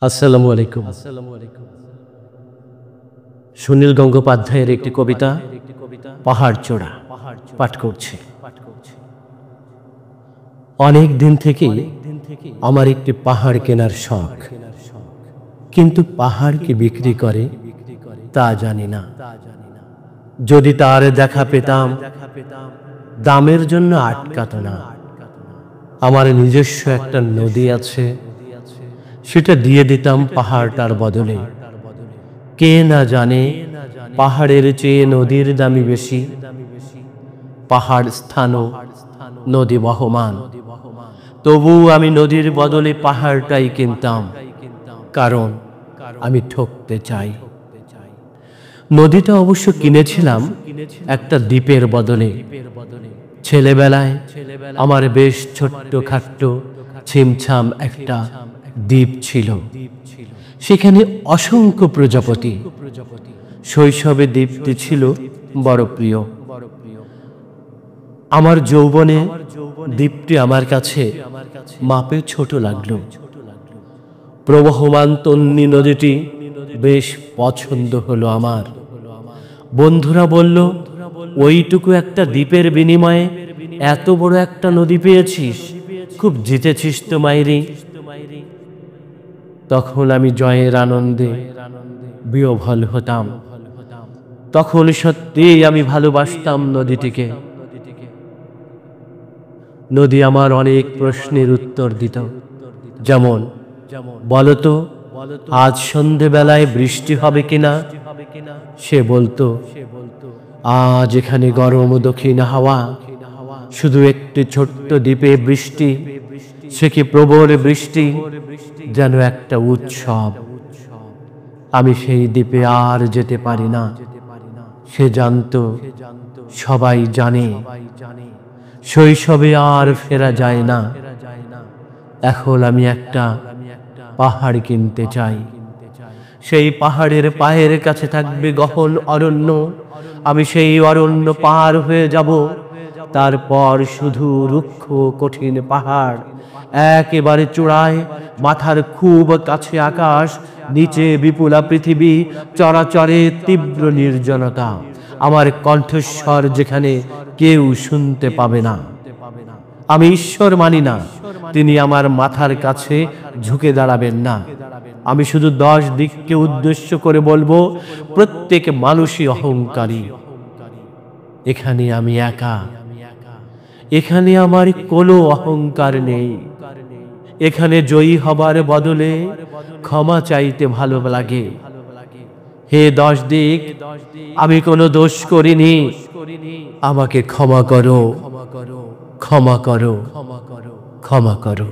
আসসালামু আলাইকুম। সুনীল গঙ্গোপাধ্যায়ের একটি কবিতা পাহাড় চূড়া পাঠ করছি। অনেক দিন থেকেই আমার একটি পাহাড় কেনার শখ, কিন্তু পাহাড় কি বিক্রি করে তা জানি না। যদি তার দেখা পেতাম, দামের জন্য আটকাত না। আমার নিজস্ব একটা নদী আছে, সেটা দিয়ে দিতাম পাহাড়টার বদলে। কে না জানে পাহাড়ের চেয়ে নদীর দামই বেশি। পাহাড় স্থানও নদী বহমান, তবু আমি নদীর বদলে পাহাড়টাই কিনতাম, কারণ আমি ঠকতে চাই। নদীটা অবশ্য কিনেছিলাম একটা দ্বীপের বদলে। ছেলেবেলায় আমার বেশ ছোট্ট খাট্ট ছিমছাম একটা দ্বীপ ছিল, সেখানে অসংখ্য প্রজাপতি। শৈশবে দ্বীপটি ছিল বড় প্রিয়। আমার যৌবনে দ্বীপটি আমার কাছে মাপে ছোট লাগলো। প্রবহমান তন্বী নদীটি বেশ পছন্দ হলো আমার। বন্ধুরা বলল, ওইটুকু একটা দ্বীপের বিনিময়ে এত বড় একটা নদী পেয়েছিস, খুব জিতেছিস তো মাইরি। তখন আমি জয়ের আনন্দে বিহ্বল হতাম। তখন সত্যিই আমি ভালোবাসতাম নদীটিকে। নদী আমার অনেক প্রশ্নের উত্তর দিত, যেমন, বলতো আজ সন্ধেবেলায় বৃষ্টি হবে কিনা। সে বলতো, আজ এখানে গরম দক্ষিণ হাওয়া, শুধু একটি ছোট্ট দ্বীপে বৃষ্টি, সে কি প্রবল বৃষ্টি, যেন একটা উৎসব। আমি সেই দ্বীপে আর যেতে পারি না। সে জানতো, সবাই জানে, শৈশবে আর ফেরা যায় না। এখন আমি একটা পাহাড় কিনতে চাই। সেই পাহাড়ের পায়ের কাছে থাকবে গহন অরণ্য। আমি সেই অরণ্য পার হয়ে যাব। তারপর শুধু রুক্ষ কঠিন পাহাড়, একেবারে চূড়ায়, মাথার খুব কাছে আকাশ, নিচে বিপুলা পৃথিবী, চরাচরে তীব্র নির্জনতা। আমার কণ্ঠস্বর যেখানে কেউ শুনতে পাবে না। আমি ঈশ্বর মানি না, তিনি আমার মাথার কাছে ঝুঁকে দাঁড়াবেন না। আমি শুধু 10 দিককে উদ্দেশ্য করে বলবো, প্রত্যেক মানুষই অহংকারী। এখানে আমি একা, এখানে আমার কোনো অহংকার নেই। এখানে জয়ী হবার বদলে ক্ষমা চাইতে ভালো লাগে। হে 10 দিক, আমি কোনো দোষ করিনি, আমাকে ক্ষমা করো, ক্ষমা করো, ক্ষমা করো।